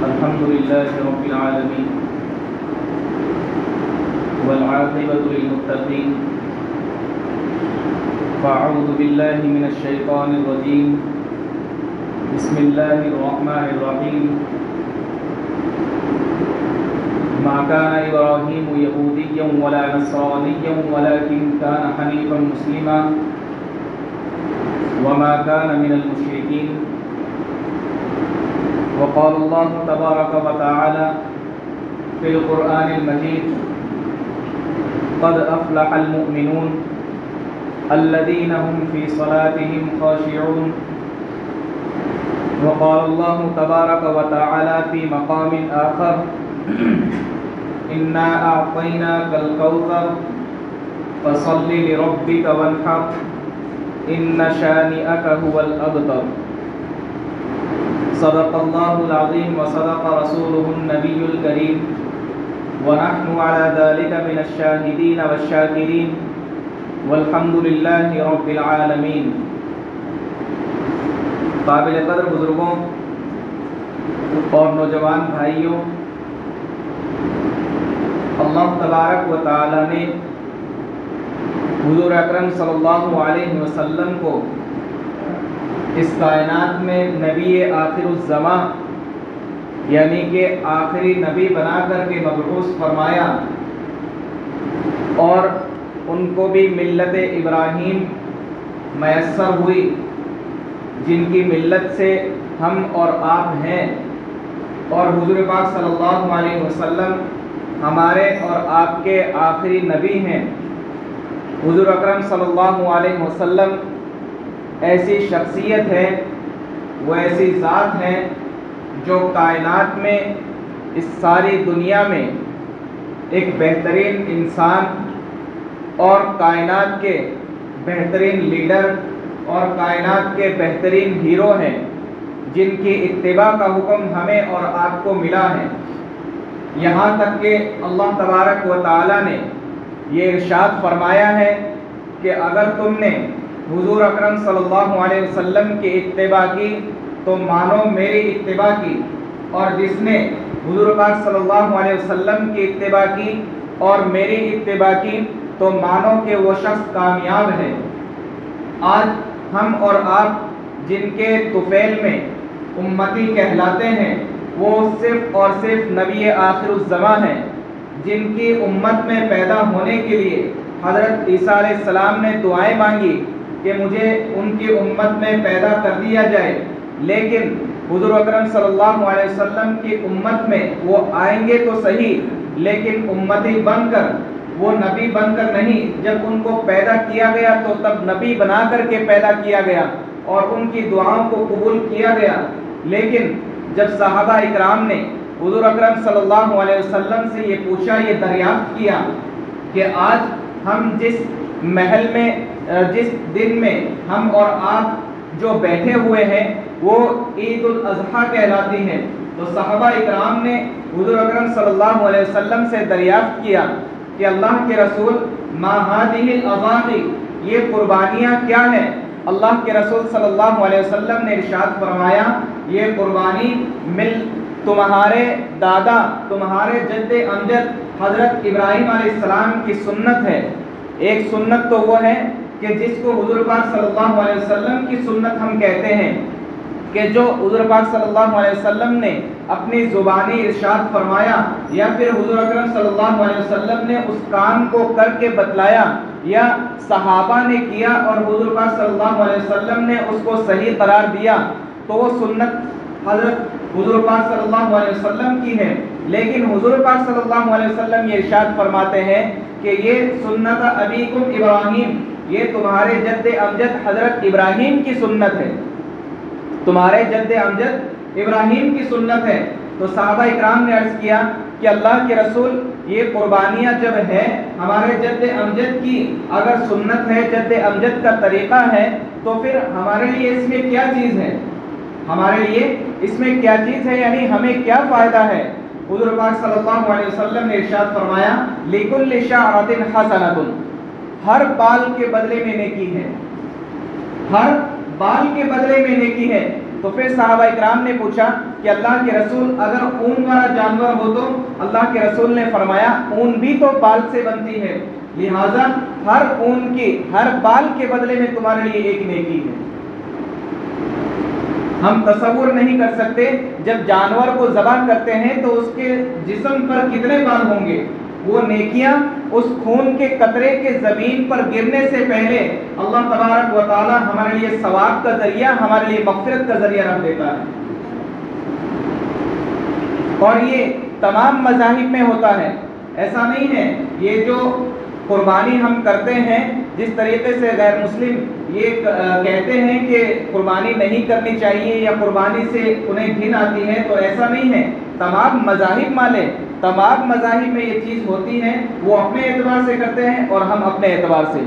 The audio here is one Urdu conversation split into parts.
الحمد لله رب العالمين والعاقبة للمتقين فأعوذ بالله من الشيطان الرجيم بسم الله الرحمن الرحيم ما كان إبراهيم يهوديا ولا نصرانيا ولكن كان حنيفا مسلما وما كان من المشركين وقال الله تبارك وتعالى في القرآن المجيد قد أفلح المؤمنون الذين هم في صلاتهم خاشعون وقال الله تبارك وتعالى في مقام آخر إنا أعطيناك الكوثر فصل لربك وانحر إن شانئك هو الأبتر صدق الله العظيم وصدق رسوله النبي الكريم ونحن على ذلك من الشاهدين والشاكرين والحمد لله رب العالمين. قابل قدر بزرگوں اور نوجوان بھائیوں، اللہ تبارک و تعالی نے حضور اکرم صلی اللہ علیہ وسلم کو اس کائنات میں نبی آخر الزمان یعنی کہ آخری نبی بنا کر کے مبعوث فرمایا، اور ان کو بھی ملت ابراہیم میسر ہوئی جن کی ملت سے ہم اور آپ ہیں، اور حضور پاک صلی اللہ علیہ وسلم ہمارے اور آپ کے آخری نبی ہیں. حضور اکرم صلی اللہ علیہ وسلم ایسی شخصیت ہے، وہ ایسی ذات ہیں جو کائنات میں اس ساری دنیا میں ایک بہترین انسان اور کائنات کے بہترین لیڈر اور کائنات کے بہترین ہیرو ہیں، جن کی اتباع کا حکم ہمیں اور آپ کو ملا ہے. یہاں تک کہ اللہ تبارک و تعالی نے یہ ارشاد فرمایا ہے کہ اگر تم نے حضور اکرم صلی اللہ علیہ وسلم کی اتباع کی تو مانو میری اتباع کی، اور جس نے حضور پاک صلی اللہ علیہ وسلم کی اتباع کی اور میری اتباع کی تو مانو کہ وہ شخص کامیاب ہے. آج ہم اور آپ جن کے طفیل میں امتی کہلاتے ہیں وہ صرف اور صرف نبی آخر الزمان ہیں، جن کی امت میں پیدا ہونے کے لیے حضرت عیسیٰ علیہ السلام نے دعائیں مانگی کہ مجھے ان کی امت میں پیدا کر دیا جائے، لیکن حضور اکرم صلی اللہ علیہ وسلم کی امت میں وہ آئیں گے تو صحیح، لیکن امتی بن کر، وہ نبی بن کر نہیں. جب ان کو پیدا کیا گیا تو تب نبی بنا کر کے پیدا کیا گیا اور ان کی دعاؤں کو قبول کیا گیا. لیکن جب صحابہ اکرام نے حضور اکرم صلی اللہ علیہ وسلم سے یہ پوچھا، یہ دریافت کیا کہ آج ہم جس محل میں، جس دن میں ہم اور آپ جو بیٹھے ہوئے ہیں وہ عید الاضحیٰ کہلاتی ہے، تو صحابہ اکرام نے حضور اکرم صلی اللہ علیہ وسلم سے دریافت کیا کہ اللہ کے رسول ما هذه الاضاحی، یہ قربانیاں کیا ہیں؟ اللہ کے رسول صلی اللہ علیہ وسلم نے ارشاد فرمایا یہ قربانی تمہارے دادا، تمہارے جد امجد حضرت ابراہیم علیہ السلام کی سنت ہے. ایک سنت تو وہ ہے کہ جس کو حضور پاک صلی اللہ علیہ وسلم کی سنت ہم کہتے ہیں، کہ جو حضور پاک صلی اللہ علیہ وسلم نے اپنی زبانی ارشاد فرمایا یا پھر حضور اکرم صلی اللہ علیہ وسلم نے اس کام کو کر کے بتلایا یا صحابہ نے کیا اور حضور پاک صلی اللہ علیہ وسلم نے اس کو صحیح قرار دیا تو وہ سنت حضرت حضور پاک صلی اللہ علیہ وسلم کی ہے. لیکن حضور پاک صلی اللہ علیہ وسلم یہ ارشاد فرماتے ہیں کہ یہ سنت ابیکم ابراہیم، یہ تمہارے جد امجد حضرت ابراہیم کی سنت ہے، تمہارے جد امجد ابراہیم کی سنت ہے. تو صحابہ اکرام نے عرض کیا کہ اللہ کے رسول یہ قربانیاں جب ہے ہمارے جد امجد کی اگر سنت ہے، جد امجد کا طریقہ ہے، تو پھر ہمارے لیے اس میں کیا چیز ہے؟ ہمارے لیے اس میں کیا چیز ہے، یعنی ہمیں کیا فائدہ ہے؟ حضور پاک صلی اللہ علیہ وسلم نے ارشاد فرمایا لِكُلِّ شَعْرَةٍ حَسَنَةٌ، ہر بال کے بدلے میں نیکی ہے، ہر بال کے بدلے میں نیکی ہے. تو پھر صحابہ اکرام نے پوچھا کہ اللہ کے رسول اگر اون والا جانور ہو تو اللہ کے رسول نے فرمایا اون بھی تو بال سے بنتی ہے، لہٰذا ہر اون کی ہر بال کے بدلے میں تمہارے لیے ایک نیکی ہے۔ ہم تصور نہیں کر سکتے جب جانور کو ذبح کرتے ہیں تو اس کے جسم پر کتنے بال ہوں گے۔ وہ نیکیاں اس خون کے قطرے کے زمین پر گرنے سے پہلے اللہ تبارک و تعالی ہمارے لیے ثواب کا ذریعہ، ہمارے لیے مغفرت کا ذریعہ رکھ دیتا ہے۔ اور یہ تمام مذاہب میں ہوتا ہے، ایسا نہیں ہے یہ جو قربانی ہم کرتے ہیں، جس طریقے سے غیر مسلم یہ کہتے ہیں کہ قربانی نہیں کرنی چاہیے یا قربانی سے انہیں گھن آتی ہے، تو ایسا نہیں ہے۔ تمام مذاہب والے، تمام مذاہب میں یہ چیز ہوتی ہے، وہ اپنے اعتبار سے کرتے ہیں اور ہم اپنے اعتبار سے،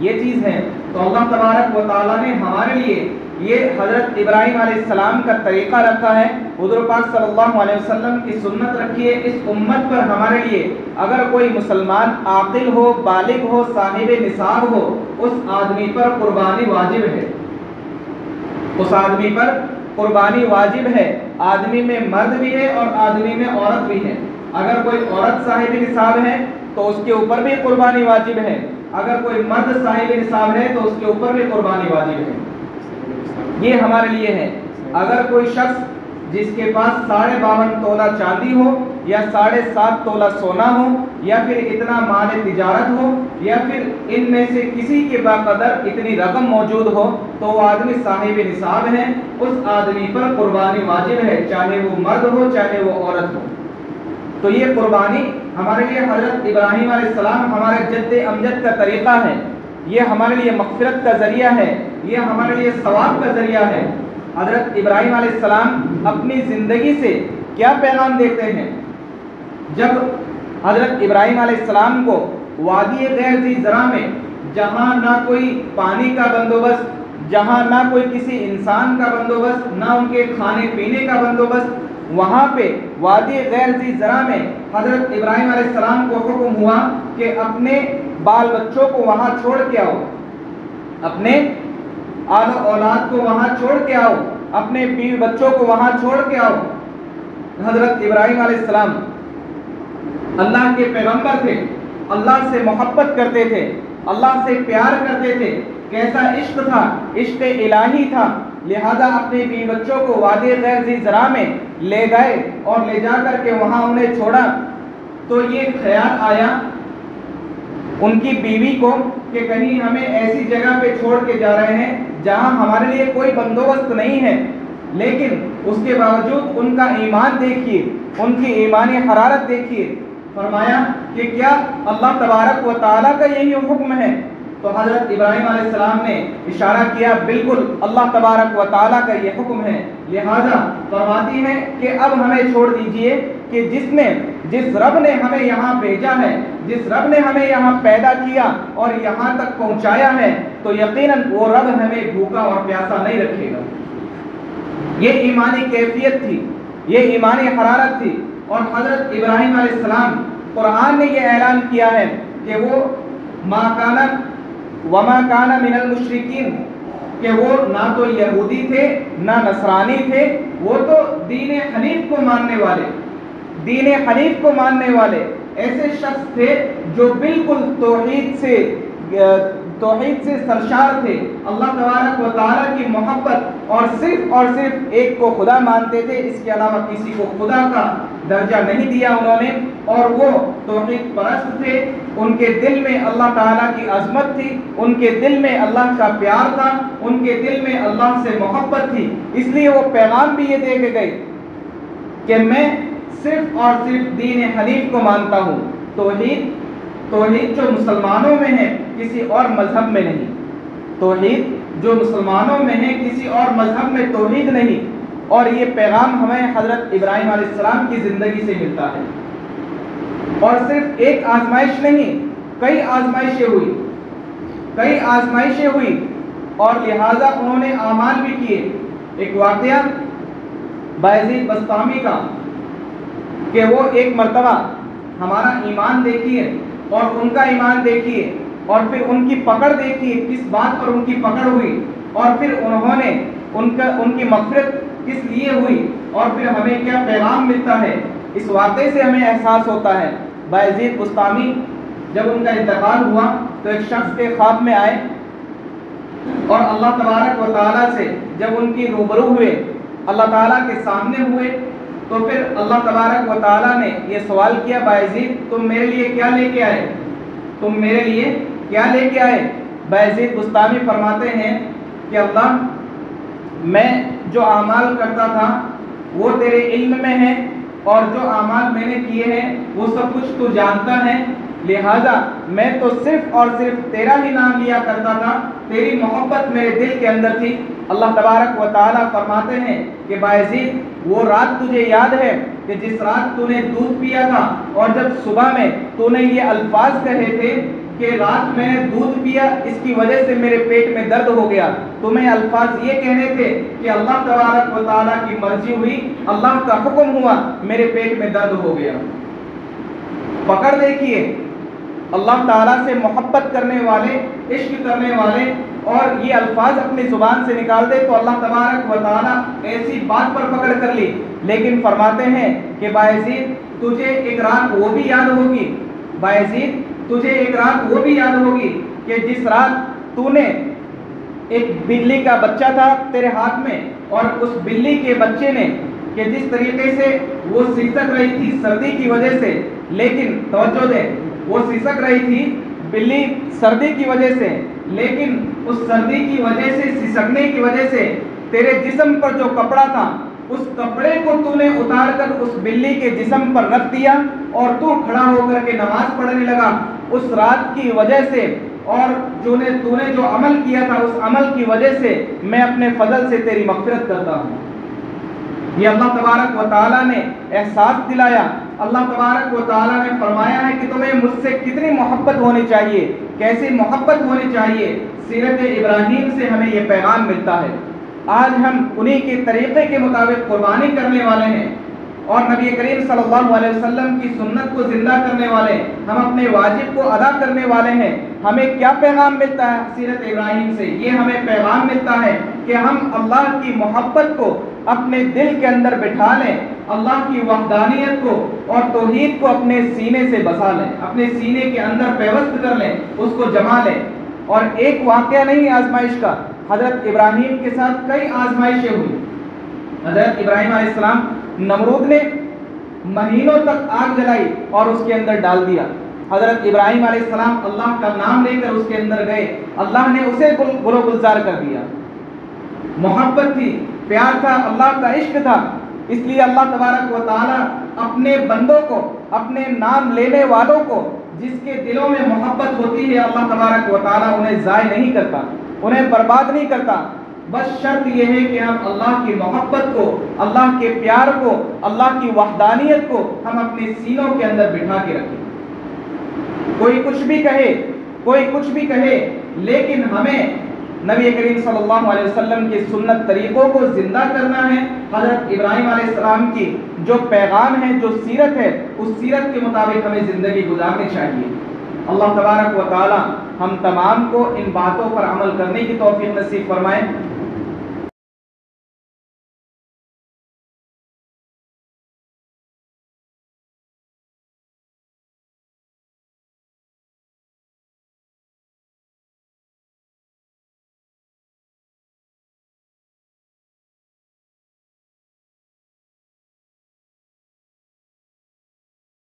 یہ چیز ہے۔ تو اللہ تبارک و تعالیٰ نے ہمارے لیے یہ حضرت ابراہیم علیہ السلام کا طریقہ رکھا ہے، حضور پاک صلی اللہ علیہ وسلم کی سنت رکھی ہے اس امت پر ہمارے لیے۔ اگر کوئی مسلمان عاقل ہو، بالغ ہو، صاحب نصاب ہو، اس آدمی پر قربانی واجب ہے، اس آدمی پر قربانی واجب ہے۔ آدمی میں مرد بھی ہے اور آدمی میں عورت بھی ہے۔ اگر کوئی عورت صاحب نصاب ہے تو اس کے اوپر بھی قربانی واجب ہے، اگر کوئی مرد صاحب نصاب ہے تو اس کے اوپر بھی قربانی واجب ہے۔ یہ ہمارے لیے ہے۔ اگر کوئی شخص جس کے پاس 52.5 تولہ چاندی ہو یا 7.5 تولہ سونا ہو یا پھر اتنا مال تجارت ہو یا پھر ان میں سے کسی کے باقدر اتنی رقم موجود ہو تو وہ آدمی صاحب نصاب ہے، اس آدمی پر قربانی واجب ہے، چاہے وہ مرد ہو چاہے وہ عورت ہو۔ تو یہ قربانی ہمارے لیے حضرت ابراہیم علیہ السلام ہمارے جد امجد کا طریقہ ہے، یہ ہمارے لیے مغفرت کا ذریعہ ہے، یہ ہمارے لیے ثواب کا ذریعہ ہے۔ حضرت ابراہیم علیہ السلام اپنی زندگی سے کیا پیغام دیتے ہیں؟ جب حضرت ابراہیم علیہ السلام کو وادی غیر ذی زرع میں، جہاں نہ کوئی پانی کا بندوبست، جہاں نہ کوئی کسی انسان کا بندوبست، نہ ان کے کھانے پینے کا بندوبست، وہاں پہ وادی غیر ذی زرع میں حضرت ابراہیم علیہ السلام کو حکم ہوا کہ اپنے بال بچوں کو وہاں چھوڑ کے آؤ، اپنے آل اولاد کو وہاں چھوڑ کے آؤ، اپنے بیوی بچوں کو وہاں چھوڑ کے آؤ۔ حضرت ابراہیم علیہ السلام اللہ کے پیغمبر تھے، اللہ سے محبت کرتے تھے، اللہ سے پیار کرتے تھے، کیسا عشق تھا، عشق الہی تھا، لہذا اپنے بیوی بچوں کو وادی غیر ذی زرع میں لے گئے اور لے جا کر کے وہاں انہیں چھوڑا۔ تو یہ خیال آیا ان کی بیوی کو کہ کہیں ہمیں ایسی جگہ پہ چھوڑ کے جا رہے ہیں جہاں ہمارے لیے کوئی بندوبست نہیں ہے، لیکن اس کے باوجود ان کا ایمان دیکھیے، ان کی ایمانی حرارت دیکھیے۔ فرمایا کہ کیا اللہ تبارک و تعالیٰ کا یہی حکم ہے؟ تو حضرت ابراہیم علیہ السلام نے اشارہ کیا بالکل اللہ تبارک و تعالیٰ کا یہ حکم ہے، لہذا فرماتی ہیں کہ اب ہمیں چھوڑ دیجئے کہ جس رب نے ہمیں یہاں بھیجا ہے، جس رب نے ہمیں یہاں پیدا کیا اور یہاں تک پہنچایا ہے، تو یقیناً وہ رب ہمیں بھوکا اور پیاسا نہیں رکھے گا۔ یہ ایمانی کیفیت تھی، یہ ایمانی حرارت تھی۔ اور حضرت ابراہیم علیہ السلام، قرآن نے یہ اعلان کیا ہے کہ وہ وما کان من المشرکین، کہ وہ نہ تو یہودی تھے نہ نصرانی تھے، وہ تو دین حنیف کو ماننے والے، دین حنیف کو ماننے والے ایسے شخص تھے جو بالکل توحید سے سرشار تھے، اللہ تبارک و تعالیٰ کی محبت اور صرف ایک کو خدا مانتے تھے، اس کے علاوہ کسی کو خدا کا درجہ نہیں دیا انہوں نے، اور وہ توحید پرست تھے۔ ان کے دل میں اللہ تعالیٰ کی عظمت تھی، ان کے دل میں اللہ کا پیار تھا، ان کے دل میں اللہ سے محبت تھی، اس لیے وہ پیغام بھی یہ دے کے گئے کہ میں صرف اور صرف دین حنیف کو مانتا ہوں، توحید جو مسلمانوں میں ہے کسی اور مذہب میں نہیں، توحید جو مسلمانوں میں ہے کسی اور مذہب میں توحید نہیں۔ اور یہ پیغام ہمیں حضرت ابراہیم علیہ السلام کی زندگی سے ملتا ہے۔ اور صرف ایک آزمائش نہیں، کئی آزمائشیں ہوئی اور لہٰذا انہوں نے اعمال بھی کیے۔ ایک واقعہ بایزید بسطامی کا کہ وہ ایک مرتبہ، ہمارا ایمان دیکھیے اور ان کا ایمان دیکھیے اور پھر ان کی پکڑ دیکھیے، کس بات پر ان کی پکڑ ہوئی، اور پھر انہوں نے ان کی مغفرت کس لیے ہوئی اور پھر ہمیں کیا پیغام ملتا ہے، اس واقعے سے ہمیں احساس ہوتا ہے۔ بایزید بسطامی جب ان کا انتقال ہوا تو ایک شخص کے خواب میں آئے اور اللہ تبارک و تعالیٰ سے جب ان کی روبرو ہوئے، اللہ تعالیٰ کے سامنے ہوئے، تو پھر اللہ تبارک و تعالیٰ نے یہ سوال کیا، بایزید تم میرے لیے کیا لے کے آئے، تم میرے لیے کیا لے کے آئے؟ بایزید بسطامی فرماتے ہیں کہ اللہ، میں جو اعمال کرتا تھا وہ تیرے علم میں ہے، اور جو اعمال میں نے کیے ہیں وہ سب کچھ تو جانتا ہے، لہذا میں تو صرف اور صرف تیرا ہی نام لیا کرتا تھا، تیری محبت میرے دل کے اندر تھی۔ اللہ تبارک و تعالیٰ فرماتے ہیں کہ بایزید وہ رات تجھے یاد ہے کہ جس رات تو نے دودھ پیا تھا، اور جب صبح میں تو نے یہ الفاظ کہے تھے کہ رات میں نے دودھ پیا، اس کی وجہ سے میرے پیٹ میں درد ہو گیا، تمہیں الفاظ یہ کہنے تھے کہ اللہ تبارک و تعالیٰ کی مرضی ہوئی، اللہ کا حکم ہوا، میرے پیٹ میں درد ہو گیا۔ پکڑ دیکھیے، اللہ تعالیٰ سے محبت کرنے والے، عشق کرنے والے، اور یہ الفاظ اپنی زبان سے نکال دے تو اللہ تبارک و تعالیٰ ایسی بات پر پکڑ کر لی، لیکن فرماتے ہیں کہ بایزید تجھے ایک رات وہ بھی یاد ہوگی، بایزید تجھے ایک رات وہ بھی یاد ہوگی کہ جس رات تو نے ایک بلی کا بچہ تھا تیرے ہاتھ میں، اور اس بلی کے بچے نے کہ جس طریقے سے وہ سسک رہی تھی سردی کی وجہ سے، لیکن توجہ دیں، وہ سسک رہی تھی بلی سردی کی وجہ سے، لیکن اس سردی کی وجہ سے، سسکنے کی وجہ سے تیرے جسم پر جو کپڑا تھا اس کپڑے کو تو نے اتار کر اس بلی کے جسم پر رکھ دیا، اور تو کھڑا ہو کر کے نماز پڑھنے لگا۔ اس رات کی وجہ سے اور تو نے جو عمل کیا تھا اس عمل کی وجہ سے میں اپنے فضل سے تیری مغفرت کرتا ہوں۔ یہ اللہ تبارک و تعالیٰ نے احساس دلایا، اللہ تبارک و تعالیٰ نے فرمایا ہے کہ تمہیں مجھ سے کتنی محبت ہونی چاہیے، کیسی محبت ہونی چاہیے۔ سیرت ابراہیم سے ہمیں یہ پیغام ملتا ہے۔ آج ہم انہی کے طریقے کے مطابق قربانی کرنے والے ہیں، اور نبی کریم صلی اللہ علیہ وسلم کی سنت کو زندہ کرنے والے، ہم اپنے واجب کو ادا کرنے والے ہیں۔ ہمیں کیا پیغام ملتا ہے سیرت ابراہیم سے؟ یہ ہمیں پیغام ملتا ہے کہ ہم اللہ کی محبت کو اپنے دل کے اندر بٹھا لیں، اللہ کی وحدانیت کو اور توحید کو اپنے سینے سے بسا لیں، اپنے سینے کے اندر پیوست کر لیں، اس کو جما لیں۔ اور ایک واقعہ نہیں آزمائش کا، حضرت ابراہیم کے ساتھ کئی آزمائشیں ہوئی۔ حضرت ابراہیم علیہ السلام، نمرود نے مہینوں تک آگ جلائی اور اس کے اندر ڈال دیا۔ حضرت ابراہیم علیہ السلام اللہ کا نام لے کر اس کے اندر گئے، اللہ نے اسے گل و گلزار کر دیا۔ محبت تھی، پیار تھا، اللہ کا عشق تھا، اس لیے اللہ تبارک و تعالیٰ اپنے بندوں کو، اپنے نام لینے والوں کو، جس کے دلوں میں محبت ہوتی ہے، اللہ تبارک و تعالیٰ انہیں ضائع نہیں کرتا، انہیں برباد نہیں کرتا۔ بس شرط یہ ہے کہ ہم اللہ کی محبت کو، اللہ کے پیار کو، اللہ کی وحدانیت کو ہم اپنے سینوں کے اندر بٹھا کے رکھیں۔ کوئی کچھ بھی کہے، کوئی کچھ بھی کہے، لیکن ہمیں نبی کریم صلی اللہ علیہ وسلم کے سنت طریقوں کو زندہ کرنا ہے۔ حضرت ابراہیم علیہ السلام کی جو پیغام ہے، جو سیرت ہے، اس سیرت کے مطابق ہمیں زندگی گزارنی چاہیے۔ اللہ تبارک و تعالی ہم تمام کو ان باتوں پر عمل کرنے کی توفیق نصیب فرمائے۔